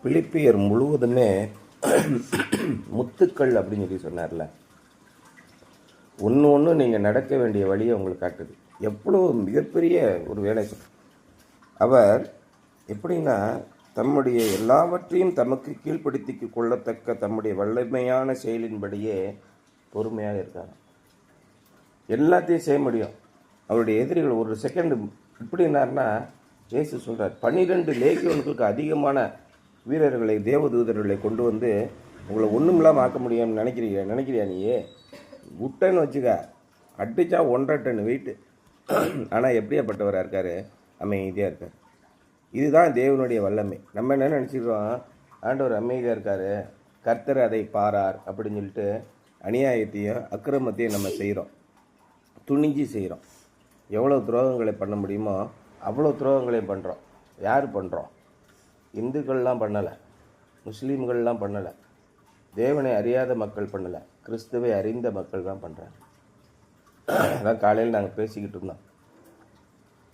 பிலிப்பியர் முழுவதுமே முத்துக்கள் அப்படின்னு சொல்லி சொன்னார்ல. ஒன்று நீங்கள் நடக்க வேண்டிய வழியை உங்களுக்கு காட்டுது. எவ்வளோ மிகப்பெரிய ஒரு வேலை. அவர் எப்படின்னா தம்முடைய எல்லாவற்றையும் தமக்கு கீழ்ப்படுத்தி கொள்ளத்தக்க தம்முடைய வல்லமையான செயலின்படியே பொறுமையாக இருக்காங்க. எல்லாத்தையும் செய்ய முடியும். அவருடைய எதிரிகள் ஒரு செகண்ட் எப்படின்னாருன்னா, இயேசு சொல்கிறார், 12 லேகியோன்களுக்கு அதிகமான வீரர்களை தேவதூதர்களை கொண்டு வந்து உங்களை ஒன்றுமில்லாமல் ஆக்க முடியும்னு நினைக்கிறியா நீயே? விட்டேன்னு வச்சுக்க, அடித்தா 1.5 டன் வெயிட்டு. ஆனால் எப்படியாப்பட்டவராக இருக்கார்? அமைதியாக இருக்கார். இதுதான் தேவனுடைய வல்லமை. நம்ம என்ன நினச்சிக்கிறோம், ஆண்டவர் அமைதியாக இருக்கார், கர்த்தர் அதை பாரார் அப்படின்னு சொல்லிட்டு அநியாயத்தையும் அக்கிரமத்தையும் நம்ம செய்கிறோம், துணிஞ்சு செய்கிறோம். எவ்வளோ துரோகங்களை பண்ண முடியுமோ அவ்வளோ துரோகங்களையும் பண்ணுறோம். யார் பண்ணுறோம்? இந்துக்கள்லாம் பண்ணலை, முஸ்லீம்கள்லாம் பண்ணலை, தேவனை அறியாத மக்கள் பண்ணலை, கிறிஸ்துவை அறிந்த மக்கள் தான் பண்ணுறாங்க. அதான் காலையில் நாங்கள் பேசிக்கிட்டு இருந்தோம்.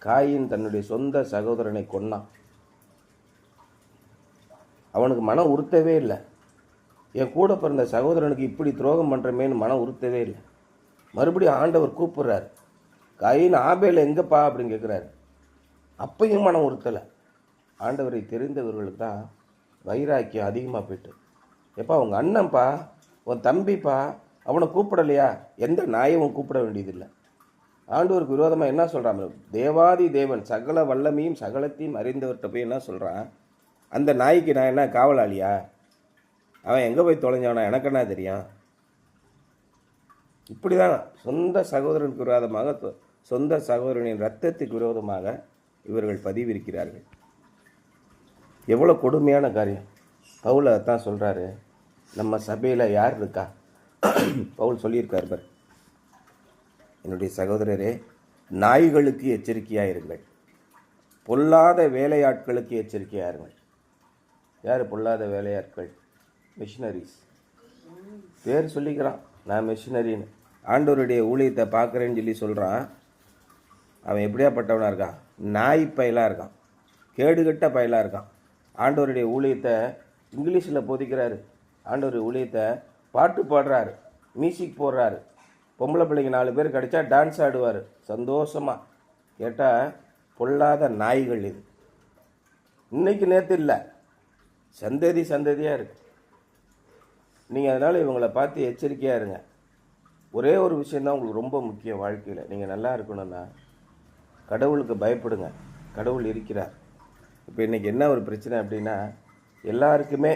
காயின் தன்னுடைய சொந்த சகோதரனை கொன்னான். அவனுக்கு மனம் உறுத்தவே இல்லை. என் கூட பிறந்த சகோதரனுக்கு இப்படி துரோகம் பண்ணுறமேன்னு மனம் உறுத்தவே இல்லை. மறுபடியும் ஆண்டவர் கூப்பிட்றாரு, காயின் ஆபேல் எங்கப்பா அப்படின்னு கேட்குறாரு. அப்பையும் மனம் உறுத்தலை. ஆண்டவரை தெரிந்தவர்களுக்கு தான் வைராக்கியம் அதிகமாக போயிட்டு, எப்பா உங்கள் அண்ணன்ப்பா, உன் தம்பிப்பா, அவனை கூப்பிடலையா? எந்த நாயவும் கூப்பிட வேண்டியதில்லை. ஆண்டவருக்கு விரோதமாக என்ன சொல்கிறான்? தேவாதி தேவன் சகல வல்லமையும் சகலத்தையும் அறிந்தவர்கிட்ட போய் என்ன சொல்கிறான்? அந்த நாய்க்கு நான் என்ன காவலாளியா? அவன் எங்கே போய் தொலைஞ்சவனா எனக்கு என்ன தெரியும்? இப்படி தான் சொந்த சகோதரனுக்கு விரோதமாக, சொந்த சகோதரனின் இரத்தத்துக்கு விரோதமாக இவர்கள் பதிவிருக்கிறார்கள். எவ்வளோ கொடுமையான காரியம். பவுல் அதைத்தான் சொல்கிறாரு. நம்ம சபையில் யார் இருக்கா? பவுல் சொல்லியிருக்கார் பார், என்னுடைய சகோதரரே, நாய்களுக்கு எச்சரிக்கையாக இருங்கள், பொல்லாத வேலையாட்களுக்கு எச்சரிக்கையாக இருங்கள். யார் பொல்லாத வேலையாட்கள்? மிஷினரிஸ். பேர் சொல்லிக்கிறான், நான் மிஷினரின்னு. ஆண்டவருடைய ஊழியத்தை பார்க்குறேன்னு சொல்லி சொல்கிறான். அவன் எப்படியாப்பட்டவனாக இருக்கான்? நாய் பயிலாக இருக்கான், கேடுகட்ட பயிலாக இருக்கான். ஆண்டவருடைய ஊழியத்தை இங்கிலீஷில் போதிக்கிறாரு, ஆண்டவருடைய ஊழியத்தை பாட்டு பாடுறாரு, மியூசிக் போடுறாரு. பொம்பளை பிள்ளைங்க 4 பேர் கிடச்சா டான்ஸ் ஆடுவார் சந்தோஷமாக. கேட்டால் பொல்லாத நாய்கள் இது. இன்னைக்கு நேற்று இல்லை, சந்ததியாக இருக்கு. நீங்கள் அதனால் இவங்களை பார்த்து எச்சரிக்கையாக இருங்க. ஒரே ஒரு விஷயந்தான் உங்களுக்கு ரொம்ப முக்கியம் வாழ்க்கையில். நீங்கள் நல்லா இருக்கணும்னா கடவுளுக்கு பயப்படுங்க. கடவுள் இருக்கிறார். இப்போ இன்றைக்கி என்ன ஒரு பிரச்சனை அப்படின்னா, எல்லாருக்குமே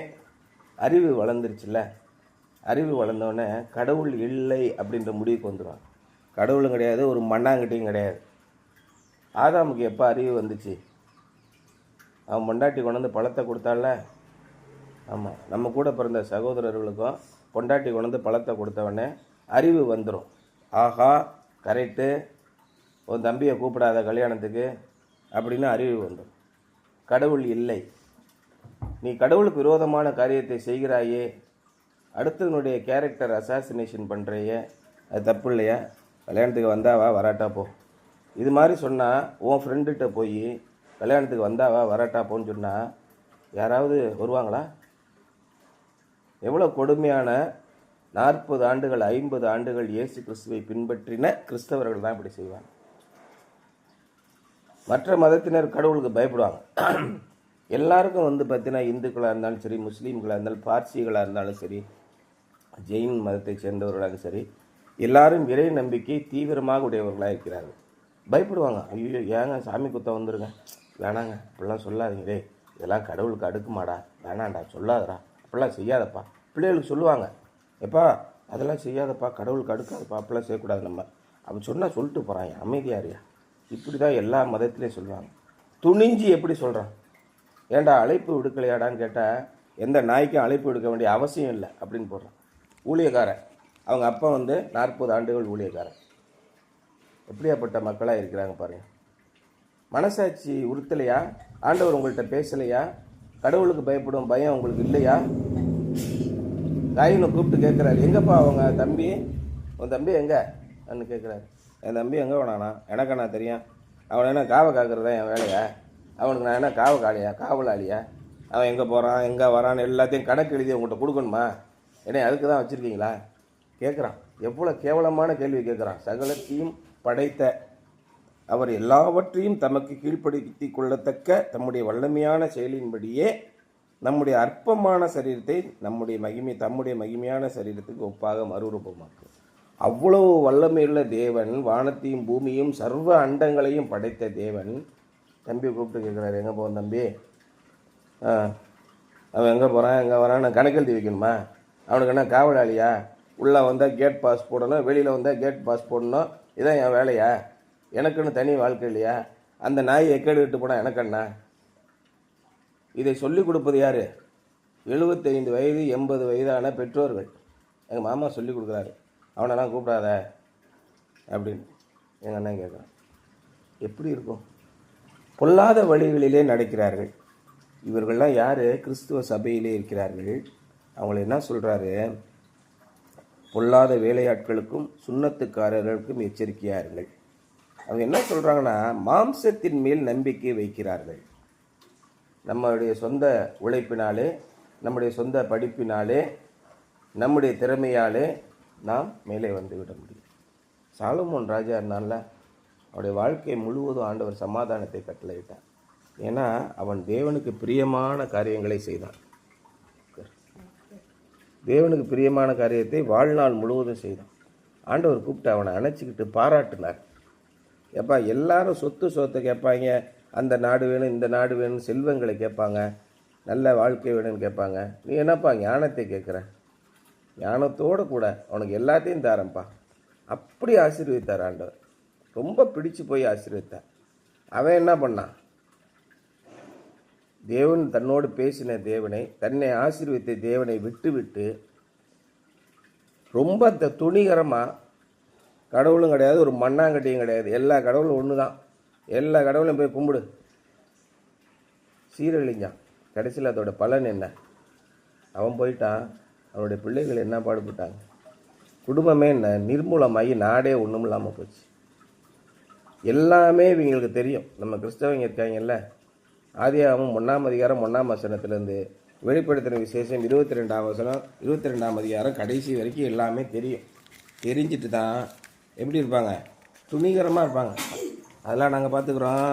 அறிவு வளர்ந்துருச்சுல்ல. அறிவு வளர்ந்தோடனே கடவுள் இல்லை அப்படின்ற முடிவுக்கு வந்துடுவாங்க. கடவுளும் கிடையாது, ஒரு மண்ணாங்கட்டியும் கிடையாது. ஆதாமுக்கு எப்போ அறிவு வந்துச்சு? அவன் பொண்டாட்டி கொண்டு வந்து பழத்தை கொடுத்தால. ஆமாம், நம்ம கூட பிறந்த சகோதரர்களுக்கும் பொண்டாட்டி கொண்டு வந்து பழத்தை கொடுத்தவொடனே அறிவு வந்துடும். ஆஹா, கரெக்டு, உன் தம்பியை கூப்பிடாத கல்யாணத்துக்கு அப்படின்னு அறிவு வந்துடும். கடவுள் இல்லை, நீ கடவுளுக்கு விரோதமான காரியத்தை செய்கிறாயே, அடுத்தவனுடைய கேரக்டர் அசாசினேஷன் பண்ணுறையே, அது தப்பு இல்லையா? கல்யாணத்துக்கு வந்தாவா வராட்டா போ. இது மாதிரி சொன்னால் உன் ஃப்ரெண்டுகிட்ட போய் கல்யாணத்துக்கு வந்தாவா வராட்டா போன்னு சொன்னால் யாராவது வருவாங்களா? எவ்வளோ கொடுமையான 40 ஆண்டுகள் 50 ஆண்டுகள் இயேசு கிறிஸ்துவை பின்பற்றின கிறிஸ்தவர்கள் தான் இப்படி செய்வாங்க. மற்ற மதத்தினர் கடவுளுக்கு பயப்படுவாங்க. எல்லாருக்கும் பார்த்தீங்கன்னா, இந்துக்களாக இருந்தாலும் சரி, முஸ்லீம்களாக இருந்தாலும், பார்சிகளாக இருந்தாலும் சரி, ஜெயின் மதத்தை சேர்ந்தவர்களாக சரி, எல்லாரும் இறை நம்பிக்கை தீவிரமாக உடையவர்களாக இருக்கிறார்கள். பயப்படுவாங்க. ஐயோ, ஏங்க சாமி குத்தம் வந்துருங்க, வேணாங்க, அப்படிலாம் சொல்லாதீங்க, டே இதெல்லாம் கடவுளுக்கு அடுக்குமாடா, வேணாண்டா, சொல்லாதடா, அப்படிலாம் செய்யாதப்பா. பிள்ளைகளுக்கு சொல்லுவாங்க, எப்பா அதெல்லாம் செய்யாதப்பா, கடவுளுக்கு அடுக்காதப்பா, அப்படிலாம் செய்யக்கூடாது. நம்ம அப்படி சொன்னால் சொல்லிட்டு போகிறாங்க, அமைதியாரியா. இப்படி தான் எல்லா மதத்துலேயும் சொல்லுவாங்க. துணிஞ்சு எப்படி சொல்கிறான்? ஏன்டா அழைப்பு விடுக்கலையாடான்னு கேட்டால், எந்த நாய்க்கும் அழைப்பு விடுக்க வேண்டிய அவசியம் இல்லை அப்படின்னு போடுறான். ஊழியக்காரன், அவங்க அப்பா 40 ஆண்டுகள் ஊழியக்காரன். எப்படியாப்பட்ட மக்களாக இருக்கிறாங்க பாருங்கள். மனசாட்சி உறுத்தலையா? ஆண்டவர் உங்கள்கிட்ட பேசலையா? கடவுளுக்கு பயப்படும் பயம் உங்களுக்கு இல்லையா? காயினை கூப்பிட்டு கேட்குறாரு, எங்கப்பா அவங்க தம்பி, உன் தம்பி எங்கே அன்னு கேட்குறாரு. என் தம்பி எங்கே வேணாண்ணா, எனக்கு நான் தெரியும், அவனை என்ன காவை காக்கிறதா என் வேலையா? அவனுக்கு நான் என்ன காவலாளியா அவன் எங்கே போகிறான் எங்கே வரான்னு எல்லாத்தையும் கணக்கு எழுதி உங்கள்கிட்ட கொடுக்கணுமா? ஏன்னா அதுக்கு தான் வச்சுருக்கீங்களா? கேட்குறான். எவ்வளோ கேவலமான கேள்வி கேட்குறான். சகலத்தையும் படைத்த அவர் எல்லாவற்றையும் தமக்கு கீழ்ப்படுத்தி கொள்ளத்தக்க தம்முடைய வல்லமையான செயலின்படியே நம்முடைய அற்பமான சரீரத்தை தம்முடைய மகிமையான சரீரத்துக்கு ஒப்பாக மறுரூபமாக்கும். அவ்வளவு வல்லமையுள்ள தேவன், வானத்தையும் பூமியும் சர்வ அண்டங்களையும் படைத்த தேவன் தம்பியை கூப்பிட்டு கேட்குறாரு, எங்கே போவோம் தம்பி? அவன் எங்கே போகிறான் எங்கே வரான் நான் கணக்கெழுதி வைக்கணுமா? அவனுக்கு என்ன காவலாளியா? உள்ளே வந்தால் கேட் பாஸ் போடணும், வெளியில் வந்தால் கேட் பாஸ் போடணும், இதான் என் வேலையா? எனக்குன்னு தனி வாழ்க்கை இல்லையா? அந்த நாயை எக்கேடு விட்டு போனால் எனக்கண்ணா? இதை சொல்லிக் கொடுப்பது யார்? 75 வயது 80 வயதான பெற்றோர்கள். எங்கள் மாமா சொல்லிக் கொடுக்குறாரு, அவனெல்லாம் கூப்பிடாத அப்படின்னு எங்கள் அண்ணன் கேட்குறான். எப்படி இருக்கும்? பொல்லாத வழிகளிலே நடக்கிறார்கள். இவர்கள்லாம் யார்? கிறிஸ்துவ சபையிலே இருக்கிறார்கள். அவங்கள என்ன சொல்கிறாரு? பொல்லாத வேலையாட்களுக்கும் சுண்ணத்துக்காரர்களுக்கும் எச்சரிக்கையார்கள். அவங்க என்ன சொல்கிறாங்கன்னா, மாம்சத்தின் மேல் நம்பிக்கை வைக்கிறார்கள். நம்முடைய சொந்த உழைப்பினாலே, நம்முடைய சொந்த படிப்பினாலே, நம்முடைய திறமையாலே நாம் மேலே வந்து விட முடியும். சாலமோன் ராஜா இருந்தான்ல, அவருடைய வாழ்க்கை முழுவதும் ஆண்டவர் சமாதானத்தை கட்டளையிட்டார். ஏன்னா அவன் தேவனுக்கு பிரியமான காரியங்களை செய்தான். தேவனுக்கு பிரியமான காரியத்தை வாழ்நாள் முழுவதும் செய்தான். ஆண்டவர் கூப்பிட்டு அவனை அணைச்சிக்கிட்டு பாராட்டினார். எப்பா எல்லாரும் சொத்தை கேட்பாங்க, அந்த நாடு வேணும் இந்த நாடு வேணும், செல்வங்களை கேட்பாங்க, நல்ல வாழ்க்கை வேணும்னு கேட்பாங்க. நீ என்னப்பா ஞானத்தை கேட்குற? ஞானத்தோடு கூட அவனுக்கு எல்லாத்தையும் தாரப்பா. அப்படி ஆசீர்வதித்தார் ஆண்டவர். ரொம்ப பிடிச்சு போய் ஆசீர்வதித்தார். அவன் என்ன பண்ணான்? தேவன் தன்னோடு பேசின தேவனை, தன்னை ஆசீர்வதித்த தேவனை விட்டு ரொம்ப துணிகரமாக, கடவுளும் கிடையாது ஒரு மண்ணாங்கட்டியும் கிடையாது, எல்லா கடவுளும் ஒன்று தான், எல்லா கடவுளையும் போய் கும்பிடு சீரழிஞ்சான். கடைசியில் அதோட பலன் என்ன? அவன் போயிட்டான், அவனுடைய பிள்ளைகள் என்ன பாடுபட்டாங்க, குடும்பமே என்ன நிர்மூலமாகி நாடே ஒன்றும் இல்லாமல் போச்சு. எல்லாமே இவங்களுக்கு தெரியும். நம்ம கிறிஸ்தவங்க இருக்காங்கல்ல, ஆதியாகமம் 1ஆம் அதிகாரம் 1ஆம் வசனத்திலேருந்து வெளிப்படுத்தின விசேஷம் 22ஆம் வசனம் 22ஆம் அதிகாரம் கடைசி வரைக்கும் எல்லாமே தெரியும். தெரிஞ்சிட்டு தான் எப்படி இருப்பாங்க? துணிகரமாக இருப்பாங்க. அதெல்லாம் நாங்கள் பார்த்துக்குறோம்,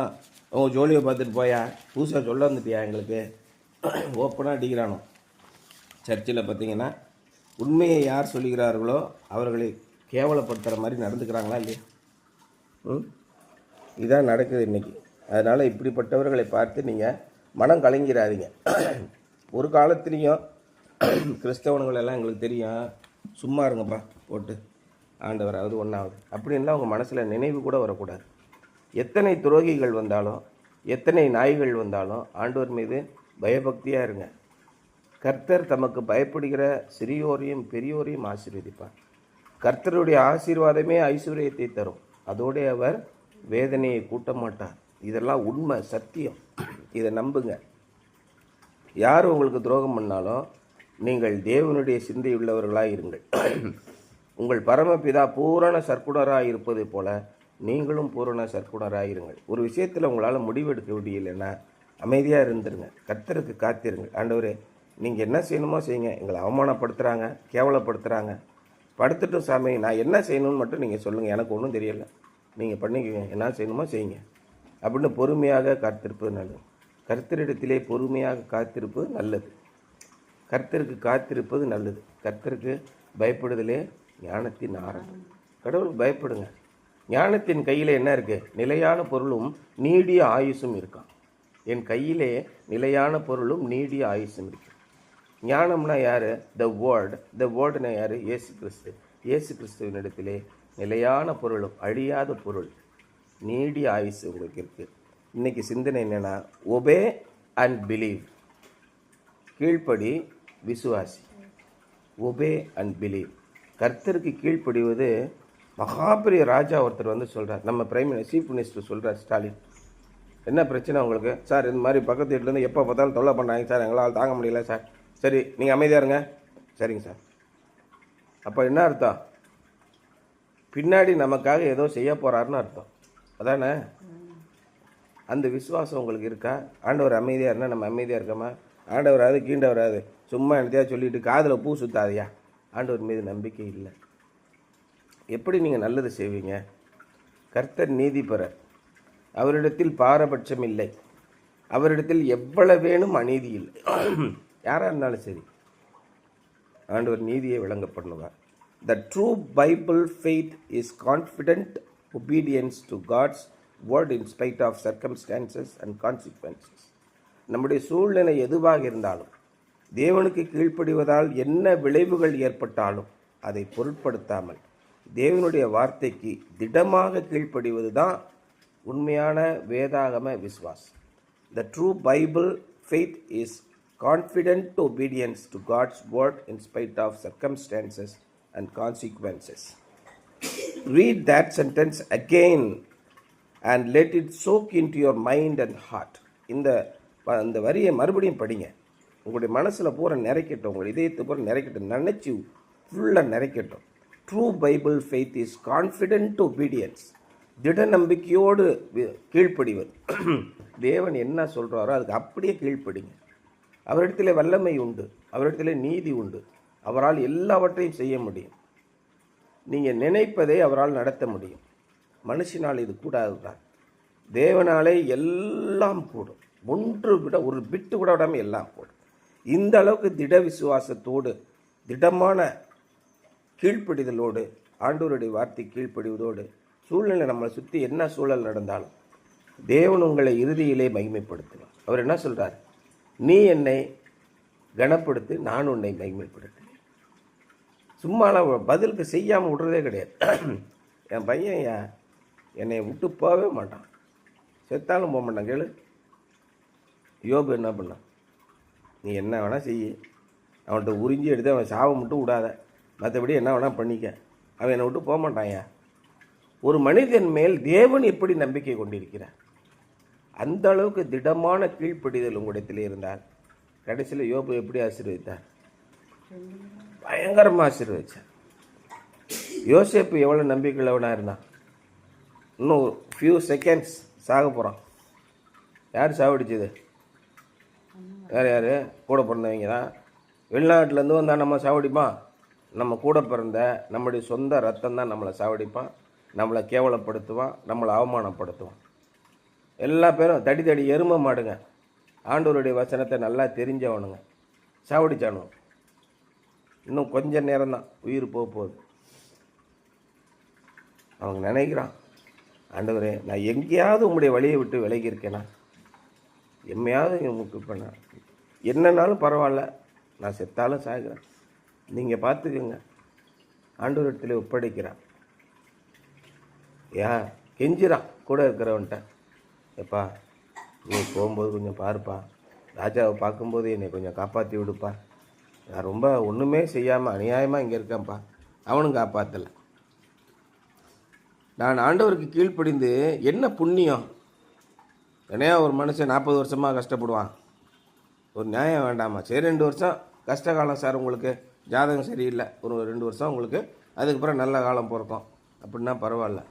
உங்கள் ஜோலியை பார்த்துட்டு போயா, புதுசாக சொல்ல வந்துட்டியா எங்களுக்கு, ஓப்பனாக அடிக்கிறானோ. சர்ச்சில் பார்த்தீங்கன்னா உண்மையை யார் சொல்லுகிறார்களோ அவர்களை கேவலப்படுத்துகிற மாதிரி நடந்துக்கிறாங்களா இல்லையா? இதான் நடக்குது இன்றைக்கி. அதனால் இப்படிப்பட்டவர்களை பார்த்து நீங்கள் மனம் கலங்கிறாதீங்க. ஒரு காலத்துலேயும் கிறிஸ்தவனுங்களெல்லாம் எங்களுக்கு தெரியும், சும்மா இருங்கப்பா போட்டு ஆண்டவராவது ஒன்றாவது அப்படின்லாம் உங்கள் மனசில் நினைவு கூட வரக்கூடாது. எத்தனை துரோகிகள் வந்தாலும், எத்தனை நாய்கள் வந்தாலும் ஆண்டவர் மீது பயபக்தியாக இருங்க. கர்த்தர் தமக்கு பயப்படுகிற சிறியோரையும் பெரியோரையும் ஆசீர்வதிப்பார். கர்த்தருடைய ஆசீர்வாதமே ஐஸ்வர்யத்தை தரும், அதோடு அவர் வேதனையை கூட்ட மாட்டார். இதெல்லாம் உண்மை, சத்தியம். இதை நம்புங்க. யார் உங்களுக்கு துரோகம் பண்ணாலும் நீங்கள் தேவனுடைய சிந்தையுள்ளவர்களாக இருங்கள். உங்கள் பரமபிதா பூரண சர்க்குணராக இருப்பதை போல நீங்களும் பூரண சர்க்குணராக இருங்கள். ஒரு விஷயத்தில் உங்களால் முடிவெடுக்க முடியலைன்னா அமைதியாக இருந்துருங்க, கர்த்தருக்கு காத்திருங்கள். ஆண்டவரே நீங்கள் என்ன செய்யணுமோ செய்யுங்க, எங்களை அவமானப்படுத்துகிறாங்க, கேவலப்படுத்துகிறாங்க, படுத்துட்டும் சாமி நான் என்ன செய்யணும்னு மட்டும் நீங்கள் சொல்லுங்கள், எனக்கு ஒன்றும் தெரியலை, நீங்கள் பண்ணிக்கோங்க, என்ன செய்யணுமோ செய்யுங்க அப்படின்னு பொறுமையாக காத்திருப்பது நல்லது. கர்த்தரிடத்திலே பொறுமையாக காத்திருப்பது நல்லது. கர்த்தருக்கு காத்திருப்பது நல்லது. கர்த்தருக்கு பயப்படுதலே ஞானத்தின் ஆரம்பம். கடவுளுக்கு பயப்படுங்க. ஞானத்தின் கையில் என்ன இருக்குது? நிலையான பொருளும் நீடிய ஆயுசும் இருக்கான். என் கையிலே நிலையான பொருளும் நீடிய ஆயுசும் இருக்கு. ஞானம்னா யார்? த வேர்டுனா யார்? இயேசு கிறிஸ்து. இயேசு கிறிஸ்துவினிடத்திலே நிலையான பொருளும் அழியாத பொருள் நீடிய ஆயுசு உங்களுக்கு இருக்குது. இன்றைக்கி சிந்தனை என்னென்னா, ஒபே அண்ட் பிலீவ், கீழ்ப்படி விசுவாசி. Obey and believe. கர்த்தருக்கு கீழ்ப்படிவது. மகாபெரிய ராஜா ஒருத்தர் வந்து சொல்கிறார், நம்ம சீஃப் மினிஸ்டர் சொல்கிறார், ஸ்டாலின், என்ன பிரச்சனை உங்களுக்கு சார்? இந்த மாதிரி பக்கத்து வீட்டிலேருந்து எப்போ பார்த்தாலும் தொல்லை பண்ணுறாங்க சார், எங்களால் தாங்க முடியல சார். சரி நீங்கள் அமைதியாக இருங்க. சரிங்க சார். அப்போ என்ன அர்த்தம்? பின்னாடி நமக்காக ஏதோ செய்ய போகிறாருன்னு அர்த்தம். அதானே? அந்த விசுவாசம் உங்களுக்கு இருக்கா? ஆண்டவர் அமைதியாக இருந்தால் நம்ம அமைதியாக இருக்கோமா? ஆண்டவராது கீண்டவராது சும்மா என்னத்தையா சொல்லிட்டு காதில் பூ சுத்தாதையா, ஆண்டவர் மீது நம்பிக்கை இல்லை. எப்படி நீங்கள் நல்லது செய்வீங்க? கர்த்தர் நீதிபரர், அவரிடத்தில் பாரபட்சம் இல்லை, அவரிடத்தில் எவ்வளவு வேணும் அநீதி இல்லை. யாராக இருந்தாலும் சரி ஆண்டவர் நீதியை விளங்க பண்ணுவார். The true Bible faith is confident obedience to God's word in spite of circumstances and consequences. நம்முடைய சூழ்நிலை எதுவாக இருந்தாலும் தேவனுக்கு கீழ்ப்படிவதால் என்ன விளைவுகள் ஏற்பட்டாலும் அதை பொருட்படுத்தாமல் தேவனுடைய வார்த்தைக்கு திடமாக கீழ்ப்படிவது தான் உண்மையான வேதாகம விசுவாசம். The true Bible faith is confident obedience to God's word in spite of circumstances and consequences. Read that sentence again and let it soak into your mind and heart. இந்த வரியை மறுபடியும் படிங்க, உங்களுடைய மனசில் பூரா நிறைக்கட்டும், உங்கள் இதயத்தை பூரா நிறைக்கட்டும், நினச்சி ஃபுல்லாக நிறைக்கட்டும். True Bible faith is confident obedience, திட நம்பிக்கையோடு கீழ்ப்படிவது. தேவன் என்ன சொல்கிறாரோ அதுக்கு அப்படியே கீழ்ப்படிங்க. அவரிடத்தில் வல்லமை உண்டு, அவரிடத்தில் நீதி உண்டு, அவரால் எல்லாவற்றையும் செய்ய முடியும். நீங்கள் நினைப்பதை அவரால் நடத்த முடியும். மனுஷனால் இது கூடாது தான், தேவனாலே எல்லாம் கூடும். ஒன்று விட ஒரு பிட்டு கூட விடாமல் எல்லாம் கூடும். இந்த அளவுக்கு திட விசுவாசத்தோடு திடமான கீழ்ப்படிதலோடு ஆண்டவருடைய வார்த்தை கீழ்ப்படிவதோடு சூழ்நிலை நம்மளை சுற்றி என்ன சூழல் நடந்தாலும் தேவன் உங்களை இறுதியிலே மகிமைப்படுத்துவார். அவர் என்ன சொல்கிறார்? நீ என்னை கனப்படுத்து, நான் உன்னை மகிமைப்படுத்துவேன். சும்மாலாம் பதிலுக்கு செய்யாமல் விடுறதே கிடையாது. என் பையன் என்னை விட்டு போகவே மாட்டான், செத்தாலும் போக மாட்டான். கேளு, யோபு என்ன பண்ணான்? நீ என்ன வேணால் செய்ய, அவன்கிட்ட உறிஞ்சி எடுத்து அவன் சாவை மட்டும் விடாத, மற்றபடி என்ன வேணால் பண்ணிக்க, அவன் என்னை விட்டு போக மாட்டான்யா. ஒரு மனிதன் மேல் தேவன் எப்படி நம்பிக்கை கொண்டிருக்கிறார்? அந்த அளவுக்கு திடமான கீழ்ப்படிதல் உங்களிடத்தில் இருந்தால் கடைசியில் யோபு எப்படி ஆசீர்வதித்தார்? பயங்கரமாக ஆசீர்வதிச்சார். யோசேப்பு எவ்வளோ நம்பிக்கையுள்ளவனாக இருந்தான்? இன்னும் ஃபியூ செகண்ட்ஸ் சாக போகிறான். யார் சாவடிச்சது? யார்? கூட பிறந்தவங்க தான். வெளிநாட்டிலேருந்து வந்தால் நம்ம சாவடிப்பான்? நம்ம கூட பிறந்த நம்முடைய சொந்த ரத்தம் தான் நம்மளை சாவடிப்பான், நம்மளை கேவலப்படுத்துவான், நம்மளை அவமானப்படுத்துவான். எல்லா பேரும் தடி எருமை மாடுங்க, ஆண்டவருடைய வசனத்தை நல்லா தெரிஞ்சவனுங்க சாவடிச்சானுங்க. இன்னும் கொஞ்சம் நேரம் தான் உயிர் போக போகுது. அவங்க நினைக்கிறான், ஆண்டவரே நான் எங்கேயாவது உங்களுடைய வழியை விட்டு விலகி இருக்கேனா, எம்மையாவது உங்களுக்கு பண்ண என்னன்னாலும் பரவாயில்ல, நான் செத்தாலும் சாகிறேன், நீங்கள் பார்த்துக்குங்க. ஆண்டவரிடத்தில் ஒப்படைக்கிறான். கெஞ்சிறான் கூட இருக்கிறவன்ட்ட, எப்பா நீ போகும்போது கொஞ்சம் பாருப்பா, ராஜாவை பார்க்கும்போது என்னை கொஞ்சம் காப்பாற்றி விடுப்பா, நான் ரொம்ப ஒன்றுமே செய்யாமல் அநியாயமாக இங்கே இருக்கேன்ப்பா. அவனும் காப்பாற்றலை. நான் ஆண்டவருக்கு கீழ்ப்படிந்து என்ன புண்ணியம்? என்னையா ஒரு மனுஷன் 40 வருஷமாக கஷ்டப்படுவான், ஒரு நியாயம் வேண்டாமா? சரி 2 வருஷம் கஷ்ட காலம் சார், உங்களுக்கு ஜாதகம் சரியில்லை, ஒரு 2 வருஷம் உங்களுக்கு, அதுக்கப்புறம் நல்ல காலம் பிறக்கும் அப்படின்னா பரவாயில்ல.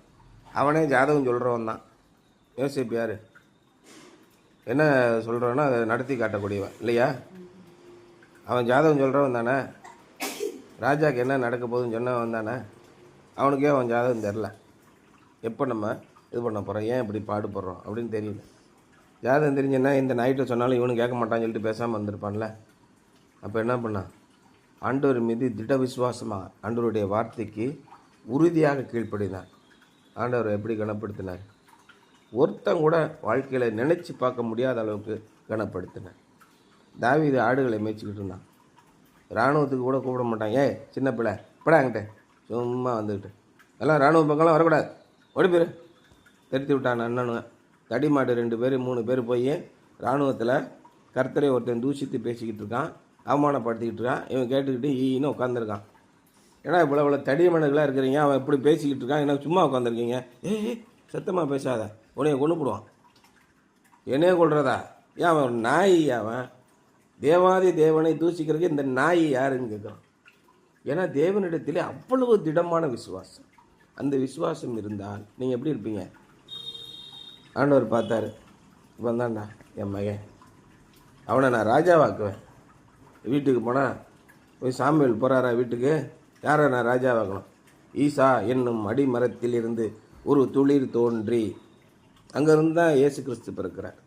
அவனே ஜாதகம் சொல்கிறவன் தான். யோசிப்பு யார் என்ன சொல்கிறானோ அதை நடத்தி காட்டக்கூடியவன் இல்லையா? அவன் ஜாதகம் சொல்கிறவன் தானே. ராஜாவுக்கு என்ன நடக்க போகுதுன்னு சொன்னவன் தானே. அவனுக்கே அவன் ஜாதகம் தெரில. எப்போ நம்ம இது பண்ண போகிறோம், ஏன் இப்படி பாடுபடுறோம் அப்படின்னு தெரியல. ஜாதகம் தெரிஞ்சுன்னா இந்த நைட்டை சொன்னாலும் இவனு கேட்க மாட்டான்னு சொல்லிட்டு பேசாமல் வந்திருப்பான்ல. அப்போ என்ன பண்ணான்? ஆண்டவர் மீது திட விசுவாசமாக ஆண்டவருடைய வார்த்தைக்கு உறுதியாக கீழ்ப்படினார். ஆண்டவர் எப்படி கனப்படுத்தினார்? ஒருத்தன் கூட வாழ்க்கையில் நினச்சி பார்க்க முடியாத அளவுக்கு கனப்படுத்தினார். தாவீது ஆடுகளை மேய்ச்சிக்கிட்டு இருந்தான். இராணுவத்துக்கு கூட கூப்பிட மாட்டான். சின்ன பிள்ளை இப்படா அங்கிட்ட சும்மா வந்துக்கிட்டு, எல்லாம் இராணுவ பக்கம்லாம் வரக்கூடாது, ஓடி பேர் திருத்தி விட்டான். அண்ணனுங்க தடி மாடு 2 பேர் 3 பேர் போய் இராணுவத்தில் கர்த்தரை ஒருத்தன் தூஷித்து பேசிக்கிட்டு இருக்கான், அவமானப்படுத்திக்கிட்டு இருக்கான். இவன் கேட்டுக்கிட்டு ஈன்னு உட்காந்துருக்கான். ஏன்னா இவ்வளோ தடி மனுகளாக இருக்கிறீங்க, அவன் எப்படி பேசிக்கிட்டு இருக்கான், என்ன சும்மா உட்காந்துருக்கீங்க? சத்தமாக பேசாத, உன்னைய கொண்டு போடுவான். என்னைய கொள்றதா? ஏன் அவன் நாய்? அவன் தேவாதி தேவனை தூசிக்கிறதுக்கு இந்த நாய் யாருன்னு கேட்குறான். ஏன்னா தேவனிடத்திலே அவ்வளவு திடமான விசுவாசம். அந்த விசுவாசம் இருந்தால் நீங்கள் எப்படி இருப்பீங்க? ஆண்டவர் பார்த்தாரு, இப்போ தான்டா என் மகன், அவனை நான் ராஜாவாக்குவேன். வீட்டுக்கு போனால் போய் சாமுவேல் போகிறாரா வீட்டுக்கு, யாரை நான் ராஜாவாக்கணும்? ஈசா என்னும் அடிமரத்தில் இருந்து ஒரு துளிர் தோன்றி, அங்கேருந்து தான் இயேசு கிறிஸ்து பிறக்கிறார்.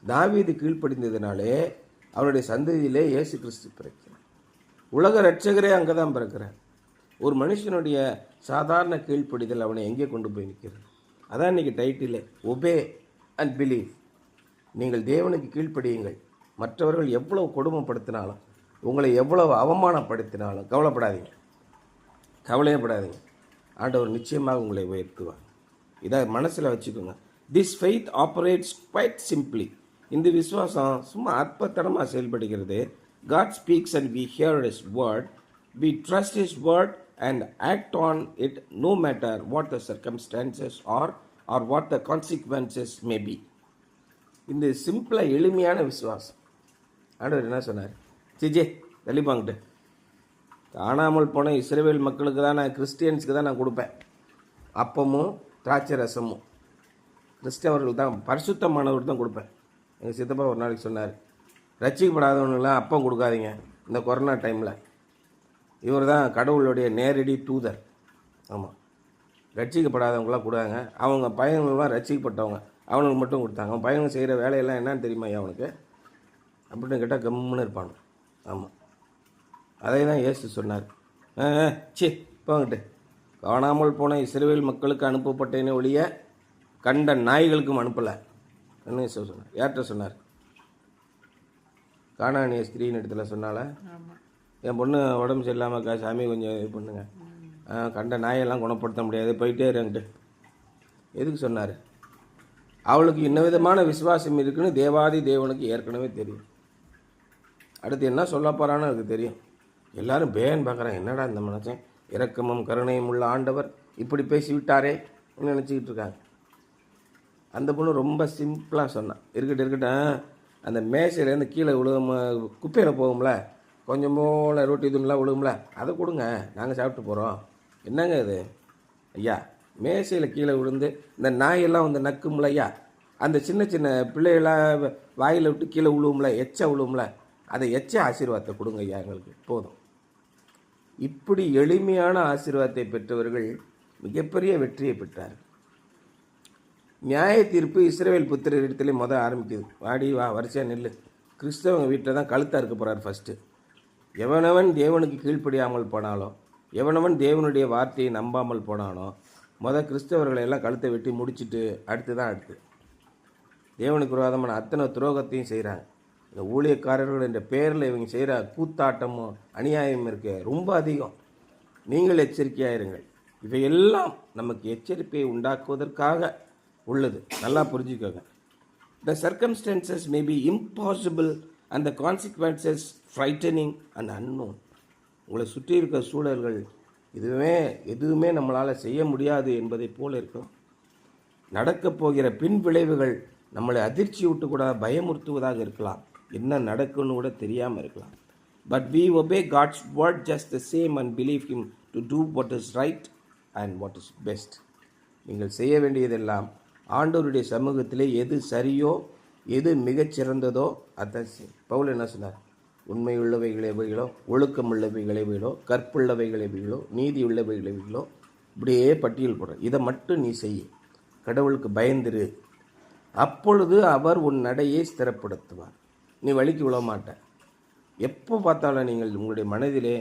தாவீது கீழ்ப்படிந்ததினாலே அவருடைய சந்ததியிலே இயேசு கிறிஸ்து பிறக்கிறார். உலக ரட்சகரே அங்கே தான் பிறக்கிறார். ஒரு மனுஷனுடைய சாதாரண கீழ்ப்படிதல் அவனை எங்கே கொண்டு போய் நிற்கிறது? அதான் இன்றைக்கி டைட்டிலே, ஒபே அண்ட் பிலீவ். நீங்கள் தேவனுக்கு கீழ்ப்படியுங்கள். மற்றவர்கள் எவ்வளவு கொடுமைப்படுத்தினாலும், உங்களை எவ்வளவு அவமானப்படுத்தினாலும் கவலைப்படாதீங்க, கவலையப்படாதீங்க. ஆண்டவர் நிச்சயமாக உங்களை உயர்த்துவார். இதை மனசில் வச்சுக்கோங்க. This faith operates quite simply. இந்த விசுவாசம் சும்மா அற்பத்தனமாக செயல்படுகிறது. God speaks and we hear His word. We trust His word and act on it no matter what the circumstances are or what the consequences may be. இந்த சிம்பிளாக எளிமையான விசுவாசம். ஆண்டவர் என்ன சொன்னார்? சிஜே தள்ளிப்பாங்கிட்டு, காணாமல் போன இஸ்ரவேல் மக்களுக்கு தான் நான், கிறிஸ்டியன்ஸுக்கு தான் நான் கொடுப்பேன் அப்பமும் திராட்சை ரசமும். கிறிஸ்தவர்கள் தான், பரிசுத்தமானவர் தான் கொடுப்பேன். எங்கள் சித்தப்பா ஒரு நாளைக்கு சொன்னார், ரட்சிக்கப்படாதவனுங்களாம் அப்பம் கொடுக்காதீங்க இந்த கொரோனா டைமில். இவர் தான் கடவுளுடைய நேரடி தூதர். ஆமாம், ரட்சிக்கப்படாதவங்களாம் கொடுத்தாங்க. அவங்க பையன்கள்லாம் ரட்சிக்கப்பட்டவங்க, அவனுக்கு மட்டும் கொடுத்தாங்க. அவன் பையனுங்க செய்கிற வேலையெல்லாம் என்னன்னு தெரியுமா அவனுக்கு அப்படின்னு கேட்டால் கம்முன்னு இருப்பானு. ஆமாம், அதை தான் இயேசு சொன்னார். சி போங்கிட்டு, காணாமல் போன இஸ்ரவேல் மக்களுக்கு அனுப்பப்பட்டேனே ஒழிய கண்ட நாய்களுக்கும் அனுப்பலை என்ன இயேசு சொன்னார். யார்கிட்ட சொன்னார்? கானானிய ஸ்திரீன்னு இடத்துல சொன்னால, என் பொண்ணு உடம்பு சரியில்லாமக்கா, சாமி கொஞ்சம் இது பண்ணுங்க, கண்ட நாயெல்லாம் குணப்படுத்த முடியாது, போயிட்டே இருங்கிட்டு. எதுக்கு சொன்னார்? அவளுக்கு இன்ன விதமான விசுவாசம் இருக்குன்னு தேவாதி தேவனுக்கு ஏற்கனவே தெரியும். அடுத்து என்ன சொல்ல போகிறான்னு அதுக்கு தெரியும். எல்லாரும் பேன் பார்க்குறாங்க, என்னடா இந்த மனுஷன் இரக்கமும் கருணையும் உள்ள ஆண்டவர் இப்படி பேசிவிட்டாரே நினச்சிக்கிட்டு இருக்காங்க. அந்த பொண்ணு ரொம்ப சிம்பிளாக சொன்னான், இருக்கட்டும் அந்த மேசையிலேருந்து கீழே விழுகும், குப்பையில் போகும்ல, கொஞ்சம் போல் ரொட்டி துணிலாம் விழுகும்ல, அதை கொடுங்க, நாங்கள் சாப்பிட்டு போகிறோம். என்னங்க இது ஐயா? மேசையில் கீழே விழுந்து இந்த நாயெல்லாம் வந்து நக்கும்ல ஐயா, அந்த சின்ன சின்ன பிள்ளைகளாக வாயில் விட்டு கீழே விழுவும்ல, எச்சா விழுவும்ல, அதை எச்ச ஆசீர்வாதத்தை கொடுங்க ஐயா, எங்களுக்கு போதும். இப்படி எளிமையான ஆசீர்வாதத்தை பெற்றவர்கள் மிகப்பெரிய வெற்றியை பெற்றார். நியாய தீர்ப்பு இஸ்ரவேல் புத்திரர் இடத்துல ஆரம்பிக்குது. வாடி வா, வரிசையாக நெல். கிறிஸ்தவங்க வீட்டில் தான் கழுத்தாக இருக்க போகிறார் ஃபஸ்ட்டு. எவனவன் தேவனுக்கு கீழ்ப்படியாமல் போனாலோ, எவனவன் தேவனுடைய வார்த்தையை நம்பாமல் போனானோ, கிறிஸ்தவர்களை எல்லாம் கழுத்தை வெட்டி முடிச்சுட்டு அடுத்து தேவனுக்கு விரோதமான அத்தனை துரோகத்தையும் செய்கிறாங்க. இந்த ஊழியக்காரர்கள் என்ற பேரில் இவங்க செய்கிற கூத்தாட்டமும் அநியாயம் இருக்க ரொம்ப அதிகம். நீங்கள் எச்சரிக்கையாக இருங்கள். இவையெல்லாம் நமக்கு எச்சரிக்கையை உண்டாக்குவதற்காக உள்ளது. நல்லா புரிஞ்சுக்கோங்க. The circumstances may be impossible and the consequences frightening and unknown. உங்களை சுற்றி இருக்கிற சூழல்கள் எதுவுமே நம்மளால் செய்ய முடியாது என்பதை போல இருக்கும். நடக்கப் போகிற பின் விளைவுகள் நம்மளை அதிர்ச்சி விட்டு கூட பயமுறுத்துவதாக இருக்கலாம். என்ன நடக்குன்னு கூட தெரியாமல் இருக்கலாம். But we obey God's word just the same and believe Him to do what is right and what is best. நீங்கள் செய்ய வேண்டியதெல்லாம் ஆண்டவருடைய சமூகத்திலே எது சரியோ, எது மிகச்சிறந்ததோ அதான். பவுல் என்ன சொன்னார்? உண்மை உள்ளவைகளை எவைகளோ, ஒழுக்கம் உள்ளவைகளை எவைகளோ, கற்புள்ளவைகளை எவைகளோ, நீதி உள்ளவைகளை எவைகளோ, இப்படியே பட்டியல் போடுற. இதை மட்டும் நீ செய்ய, கடவுளுக்கு பயந்துரு, அப்பொழுது அவர் உன் நடையை ஸ்திரப்படுத்துவார். நீ வழிக்கு விழ மாட்ட. எப்போ பார்த்தாலும் நீங்கள் உங்களுடைய மனதிலே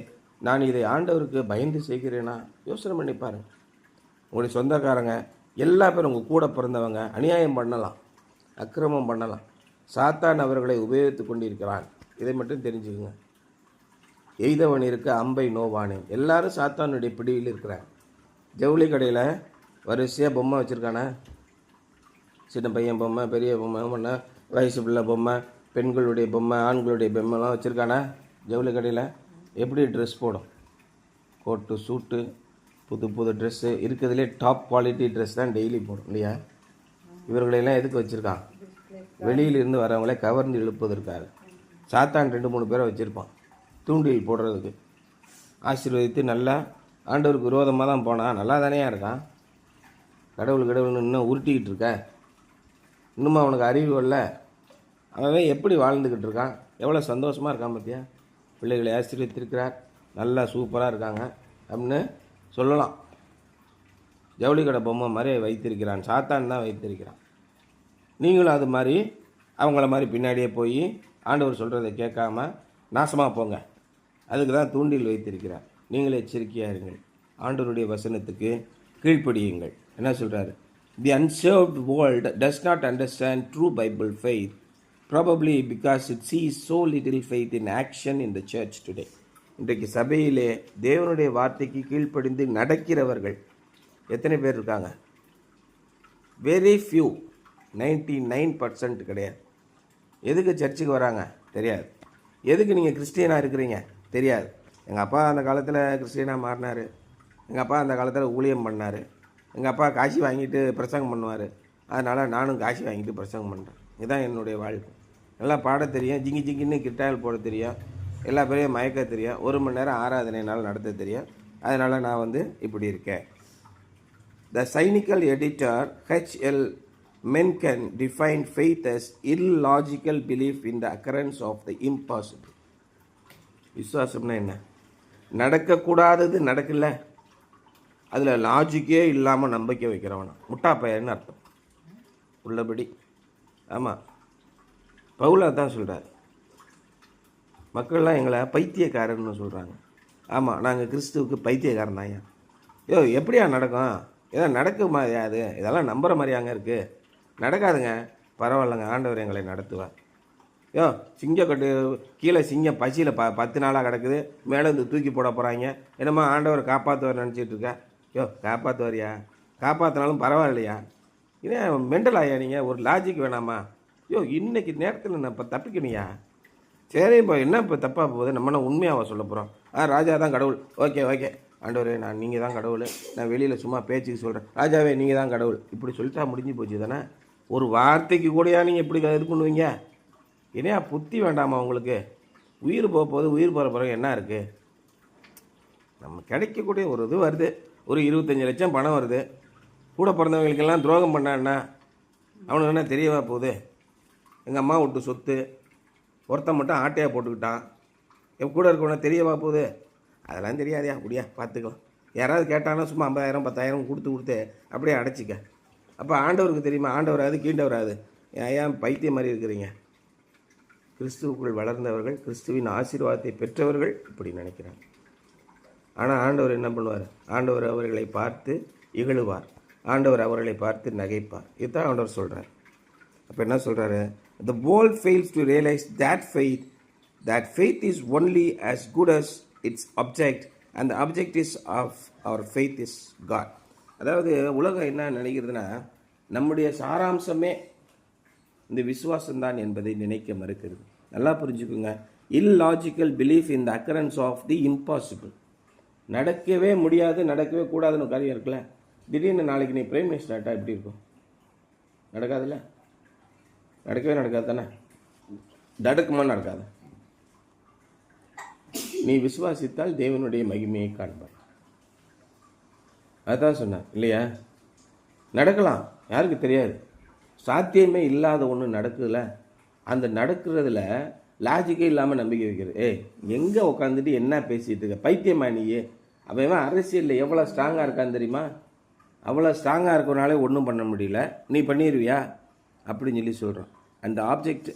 நான் இதை ஆண்டவருக்கு பயந்து செய்கிறேனா யோசனை பண்ணி பாருங்கள். உங்களுடைய சொந்தக்காரங்க எல்லா பேரும் உங்கள் கூட பிறந்தவங்க அநியாயம் பண்ணலாம், அக்கிரமம் பண்ணலாம். சாத்தான் அவர்களை உபயோகித்து கொண்டிருக்கிறான். இதை மட்டும் தெரிஞ்சுக்குங்க. எய்தவன் இருக்க அம்பை நோவானேன். எல்லாரும் சாத்தானுடைய பிடியில் இருக்கிறாங்க. ஜவுளி கடையில் வரிசையாக பொம்மை வச்சுருக்கானே, சின்ன பையன் பொம்மை, பெரிய பொம்மை, வயசு பிள்ளை பொம்மை, பெண்களுடைய பொம்மை, ஆண்களுடைய பொம்மைலாம் வச்சுருக்கானே ஜவுளி கடையில். எப்படி ட்ரெஸ் போடும்? கோட்டு சூட்டு, புது ட்ரெஸ்ஸு, இருக்கிறதுலே டாப் குவாலிட்டி ட்ரெஸ் தான் டெய்லி போடும் இல்லையா? இவர்களெல்லாம் எதுக்கு வச்சுருக்கான்? வெளியிலிருந்து வரவங்களே கவர்ந்து இழுப்பதற்காக. சாத்தான் 2-3 பேரை வச்சுருப்பான் தூண்டில் போடுறதுக்கு. ஆசீர்வதித்து நல்லா ஆண்டவருக்கு விரோதமாக தான் போனான், நல்லா தானேயா இருக்கான். கடவுள்னு இன்னும் உருட்டிக்கிட்டு இருக்க, இன்னும் அவனுக்கு அறிவு இல்லை. அவன் எப்படி வாழ்ந்துக்கிட்டு இருக்கான், எவ்வளோ சந்தோஷமாக இருக்கான் பார்த்தியா. பிள்ளைகளை ஆசீர்வதித்திருக்கிறார், நல்லா சூப்பராக இருக்காங்க அப்படின்னு சொல்லலாம். ஜவுளி கடை பொம்மை மாதிரி வைத்திருக்கிறான், சாத்தான் தான் வைத்திருக்கிறான். நீங்களும் அது மாதிரி அவங்கள மாதிரி பின்னாடியே போய் ஆண்டவர் சொல்கிறத கேட்காம நாசமாக போங்க. அதுக்கு தான் தூண்டில் வைத்திருக்கிறார். நீங்களே எச்சரிக்கையாக இருங்கள், ஆண்டவருடைய வசனத்துக்கு கீழ்ப்படியுங்கள். என்ன சொல்கிறாரு? தி unsaved world does not understand true Bible faith, probably because it sees so little faith in action in the church today. இன்றைக்கு சபையிலே தேவனுடைய வார்த்தைக்கு கீழ்ப்படிந்து நடக்கிறவர்கள் எத்தனை பேர் இருக்காங்க? வெரி ஃபியூ, 99% கிடையாது. எதுக்கு சர்ச்சுக்கு வராங்க தெரியாது. எதுக்கு நீங்கள் கிறிஸ்டியனாக இருக்கிறீங்க தெரியாது. எங்கள் அப்பா அந்த காலத்தில் கிறிஸ்டியனாக மாறினார், எங்கள் அப்பா அந்த காலத்தில் ஊழியம் பண்ணார், எங்கள் அப்பா காசி வாங்கிட்டு பிரசங்கம் பண்ணுவார், அதனால் நானும் காசி வாங்கிட்டு பிரசங்கம் பண்ணுறேன். இதுதான் என்னுடைய வாழ்க்கை. நல்லா பாட தெரியும், ஜிங்கி ஜிங்கின்னு கிட்டால் போட தெரியும், எல்லா பேரையும் மயக்க தெரியும், 1 மணி நேரம் ஆராதனைனால் நடத்த தெரியும். அதனால் நான் இப்படி இருக்கேன். The cynical editor H.L. Mencken defined faith as illogical belief in the occurrence of the impossible. விசுவாசம்னா என்ன? நடக்கக்கூடாதது நடக்கல, அதில் லாஜிக்கே இல்லாமல் நம்பிக்கை வைக்கிறவனா முட்டா பையன்னு அர்த்தம் உள்ளபடி. ஆமாம், பவுலா தான் சொல்கிறார். மக்கள்லாம் எங்களை பைத்தியக்காரன்னு சொல்கிறாங்க. ஆமாம், நாங்கள் கிறிஸ்துவுக்கு பைத்தியக்காரன் தாயா. எப்படியா நடக்கும்? ஏதோ நடக்குமா? அது இதெல்லாம் நம்புகிற மாதிரியாங்க இருக்குது. நடக்காதுங்க. பரவாயில்லைங்க, ஆண்டவர் எங்களை நடத்துவார். சிங்கக்கட்டு கீழே சிங்கம் பசியில் 10 நாளாக கிடக்குது, மேலே இருந்து தூக்கி போட போகிறாங்க. என்னம்மா ஆண்டவர் காப்பாற்றுவார் நினச்சிட்டு இருக்கா? காப்பாற்றுவாரியா? காப்பாற்றினாலும் பரவாயில்லையா? ஏன் மெண்டல் ஆயா நீங்கள்? ஒரு லாஜிக் வேணாமா? இன்னைக்கு நேரத்தில் நான் இப்போ தப்பிக்கணுயா. சரி, இப்போ என்ன இப்போ தப்பாக போகுது? நம்ம உண்மையாக சொல்ல போகிறோம். ராஜா தான் கடவுள். ஓகே ஆண்டவரே, நீங்கள் தான் கடவுள், நான் வெளியில் சும்மா பேச்சுக்கு சொல்கிறேன். ராஜாவே நீங்கள் தான் கடவுள், இப்படி சொல்லிட்டா முடிஞ்சு போச்சு தானே. ஒரு வார்த்தைக்கு கூடயா நீங்கள் இப்படி இது பண்ணுவீங்க? என்னையா புத்தி வேண்டாமா உங்களுக்கு? உயிர் போக போகுது, உயிர் போகிற பிறகு என்ன இருக்குது? நம்ம கிடைக்கக்கூடிய ஒரு இது வருது, ஒரு 25 லட்சம் பணம் வருது. கூட பிறந்தவங்களுக்கெல்லாம் துரோகம் பண்ணான்னா அவனுக்கு என்ன தெரியவா போகுது? எங்கள் அம்மா விட்டு சொத்து ஒருத்தன் மட்டும் ஆட்டையாக போட்டுக்கிட்டான், என் கூட இருக்கவன தெரியவா போகுது? அதெல்லாம் தெரியாதையா, அப்படியா பார்த்துக்கலாம். யாராவது கேட்டாங்கன்னா சும்மா 50,000 10,000 கொடுத்து அப்படியே அடைச்சிக்க. அப்போ ஆண்டவருக்கு தெரியுமா? ஆண்டவராது கீண்டவராது? ஏன் பைத்தியம் மாதிரி இருக்கிறீங்க? கிறிஸ்துவுக்குள் வளர்ந்தவர்கள், கிறிஸ்துவின் ஆசீர்வாதத்தை பெற்றவர்கள் இப்படி நினைக்கிறாங்க. ஆனால் ஆண்டவர் என்ன பண்ணுவார்? ஆண்டவர் அவர்களை பார்த்து இகழுவார், ஆண்டவர் அவர்களை பார்த்து நகைப்பார். இதுதான் ஆண்டவர் சொல்கிறார். அப்போ என்ன சொல்கிறாரு? The world fails to realize that faith is only as good as its object, and the object is of our faith is God. அதாவது உலகம் என்ன நினைக்கிறதுனா, நம்முடைய சாராம்சமே இந்த விசுவாசம்தான் என்பதை நினைக்க மறுக்கிறது. நல்லா புரிஞ்சுக்குங்க. illogical belief in the occurrence of the impossible. நடக்கவே முடியாது, நடக்கவே கூடாதுன்னு காரியம் இருக்குல்ல. திடீர்னு நாளைக்கு நீ பிரைம் மினிஸ்டர் ஆகிட்டா எப்படி இருக்கும்? நடக்காதுல்ல, நடக்கவே நடக்காது தானே. நடக்குமா? நடக்காது. நீ விசுவாசித்தால் தேவனுடைய மகிமையை காண்பாய். அதுதான் சொன்னார் இல்லையா? நடக்கலாம், யாருக்கு தெரியாது. சாத்தியமே இல்லாத ஒன்று நடக்குதுல, அந்த நடக்கிறதுல லாஜிக்கே இல்லாமல் நம்பிக்கை வைக்கிறது. எங்கே உட்காந்துட்டு என்ன பேசிகிட்டு இருக்க? பைத்தியமா நீயே? அவன் அரசியலில் எவ்வளோ ஸ்ட்ராங்காக இருக்கான்னு தெரியுமா? அவ்வளோ ஸ்ட்ராங்காக இருக்கிறனாலே ஒன்றும் பண்ண முடியல, நீ பண்ணிடுவியா அப்படின்னு சொல்லி சொல்கிறான். அந்த object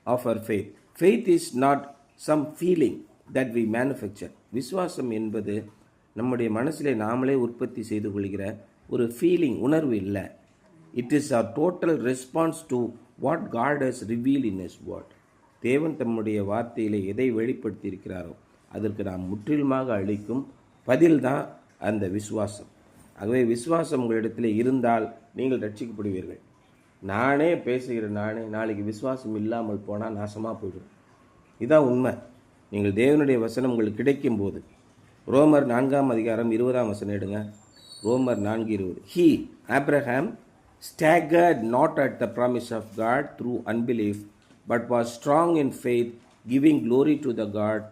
of our faith is not some feeling that we manufacture. விசுவாசம் என்பது நம்முடைய மனசிலே நாமளே உற்பத்தி செய்து கொள்கிற ஒரு ஃபீலிங், உணர்வு இல்லை. It is our total response to what God has revealed in His word. தேவன் தம்முடைய வார்த்தையிலே எதை வெளிப்படுத்தி இருக்கிறாரோ அதற்கு நாம் முற்றிலுமாக அளிக்கும் பதில் தான் அந்த விசுவாசம். ஆகவே விசுவாசம் உங்களிடத்தில் இருந்தால் நீங்கள் ரட்சிக்கப்படுவீர்கள். நானே பேசுகிறேன், நாளைக்கு விசுவாசம் இல்லாமல் போனால் நாசமாக போய்டும். இதுதான் உண்மை. நீங்கள் தேவனுடைய வசனம் உங்களுக்கு கிடைக்கும் போது, ரோமர் 4 அதிகாரம் 20 எடுங்க. ரோமர் 4:20. He, Abraham, staggered not at the promise of God through unbelief, but was strong in faith, giving glory to the God,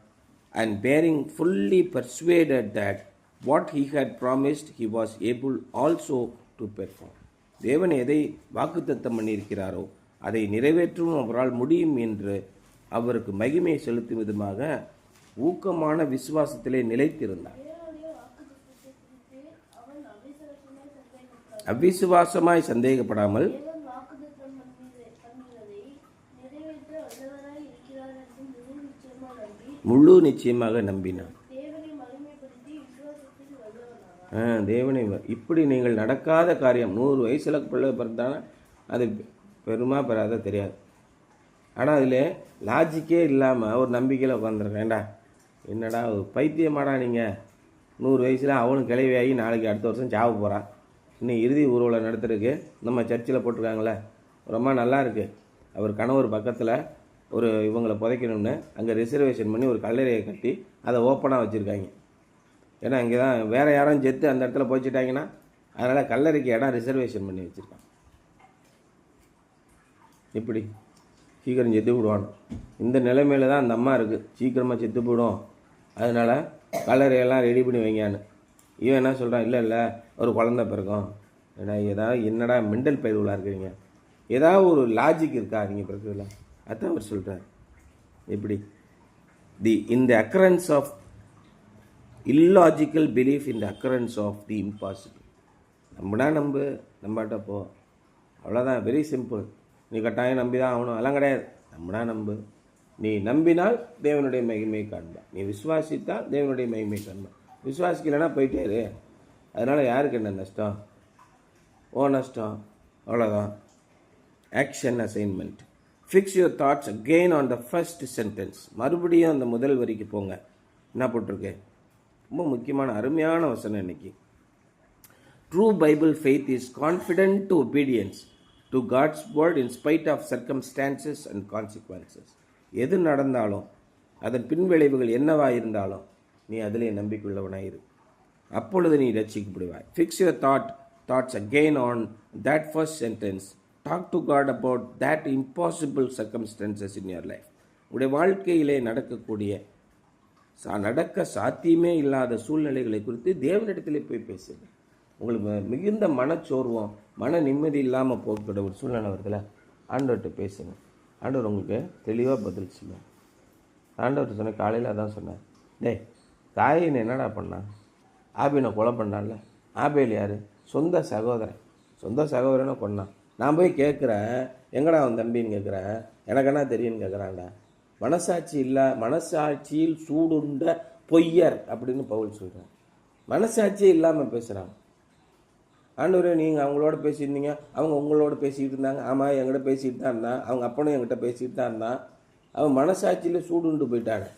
and being fully persuaded that what he had promised he was able also to perform. தேவன் எதை வாக்குத்தத்தம் பண்ணியிருக்கிறாரோ அதை நிறைவேற்றவும் அவரால் முடியும் என்று அவருக்கு மகிமை செலுத்தும் விதமாக ஊக்கமான விசுவாசத்திலே நிலைத்திருந்தார். அவ்விசுவாசமாய் சந்தேகப்படாமல் முழு நிச்சயமாக நம்பினார். தேவனை இப்படி நீங்கள் நடக்காத காரியம் 100 வயசுல பிள்ளை பிறந்தானா அது பெருமா பெறாத தெரியாது. ஆனால் அதில் லாஜிக்கே இல்லாமல் ஒரு நம்பிக்கையில் உட்காந்துருக்கேன்டா, என்னடா ஒரு பைத்தியமாடா நீங்கள், 100 வயசில் அவனும் கிளவியாகி நாளைக்கு அடுத்த வருஷம் சாவ போகிறான், இன்னும் இறுதி ஊர்வலம் நடத்துறதுக்கு நம்ம சர்ச்சில் போட்டிருக்காங்களே ரொம்ப நல்லா இருக்குது. அவர் கணவர் பக்கத்தில் ஒரு இவங்களை புதைக்கணும்னு அங்கே ரிசர்வேஷன் பண்ணி ஒரு கல்லறையை கட்டி அதை ஓப்பனாக வச்சுருக்காங்க. ஏன்னா இங்கே தான் வேறு யாரும் செத்து அந்த இடத்துல போய்ச்சிட்டாங்கன்னா அதனால் கல்லறைக்கு இடம் ரிசர்வேஷன் பண்ணி வச்சுருக்காங்க. இப்படி சீக்கிரம் செத்து விடுவான். இந்த நிலைமையில தான் அந்த அம்மா இருக்குது, சீக்கிரமாக செத்து போயிடும், அதனால் கல்லறையெல்லாம் ரெடி பண்ணி வைங்கன்னு. இவன் என்ன சொல்கிறான், இல்லை ஒரு குழந்தை பிறக்கும். என்னடா மெண்டல் பயிர்வுலாக இருக்கிறீங்க, ஏதாவது ஒரு லாஜிக் இருக்கா நீங்கள் பிறகுல? அதான் அவர் சொல்கிறார். எப்படி in the occurrence of illogical belief in the occurrence of the impossible. நம்பாட்ட போ, அவ்வளோதான், வெரி சிம்பிள். நீ கட்டாயம் நம்பி தான் ஆகணும் அதெல்லாம் கிடையாது. நம்பு. நீ நம்பினால் தேவனுடைய மகிமை காண்பார், நீ விசுவாசித்தால் தேவனுடைய மகிமை காண்பார். விசுவாசிக்கலைன்னா போயிட்டே. அதனால் யாருக்கு என்ன நஷ்டம்? நஷ்டம், அவ்வளோதான். Action assignment. Fix your thoughts again on the first sentence. மறுபடியும் அந்த முதல் வரிக்கு போங்க. என்ன போட்டிருக்கு? ரொம்ப முக்கியமான அருமையான வசனம் இன்னைக்கு. True Bible faith is confident to obedience to God's word in spite of circumstances and consequences. எது நடந்தாலும் அதன் பின்விளைவுகள் என்னவாக இருந்தாலும் நீ அதிலே நம்பிக்கையுள்ளவனாயிரு, அப்பொழுது நீ ரட்சிக்கப்படுவாய். Fix your thoughts again on that first sentence. Talk to God about that impossible circumstances in your life. உங்களுடைய வாழ்க்கையிலே நடக்க சாத்தியமே இல்லாத சூழ்நிலைகளை குறித்து தேவனிடத்திலே போய் பேசுங்க. உங்களுக்கு மிகுந்த மனச்சோர்வம், மன நிம்மதி இல்லாமல் போகக்கூடிய ஒரு சூழ்நிலை வருதுல, ஆண்டவர்கிட்ட பேசுங்க. ஆண்டவர் உங்களுக்கு தெளிவாக பதில் சொல்லுவார். ஆண்டவர் சொன்ன காலையில் அதான் சொன்னார், காயின் என்னடா பண்ணான்? ஆபேலை கொலை பண்ணான்ல. ஆபேல் யார்? சொந்த சகோதரனை கொன்னான். நான் போய் கேட்குறேன், எங்கடா அவன் தம்பின்னு கேட்குறேன். எனக்கு என்ன தெரியும்னு கேட்குறான்டா. மனசாட்சியில் சூடுண்ட பொய்யர் அப்படின்னு பவுல் சொல்கிறான். மனசாட்சியே இல்லாமல் பேசுகிறான். ஆண்டவரே, நீங்கள் அவங்களோட பேசியிருந்தீங்க, அவங்க உங்களோட பேசிக்கிட்டு இருந்தாங்க. ஆமாம், என்கிட்ட பேசிகிட்டு தான் இருந்தான், அவங்க அப்பனும் என்கிட்ட பேசிகிட்டு தான் இருந்தான். அவன் மனசாட்சியில் சூடுண்டு போயிட்டாங்க.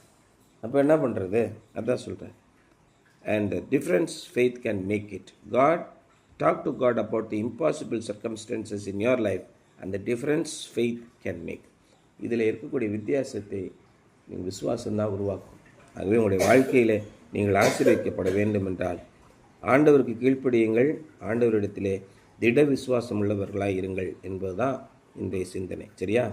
அப்போ என்ன பண்ணுறது? அதான் சொல்கிறேன். And difference faith can make it. Talk to God about the impossible circumstances in your life and the difference faith can make. இதில் இருக்கக்கூடிய வித்தியாசத்தை நீங்கள் விசுவாசம்தான் உருவாக்கும். ஆகவே உங்களுடைய வாழ்க்கையில் நீங்கள் ஆசீர்வதிக்கப்பட வேண்டும் என்றால் ஆண்டவருக்கு கீழ்ப்படியுங்கள், ஆண்டவரிடத்திலே திட விசுவாசம் உள்ளவர்களாக இருங்கள் என்பதுதான் இன்றைய சிந்தனை. சரியா?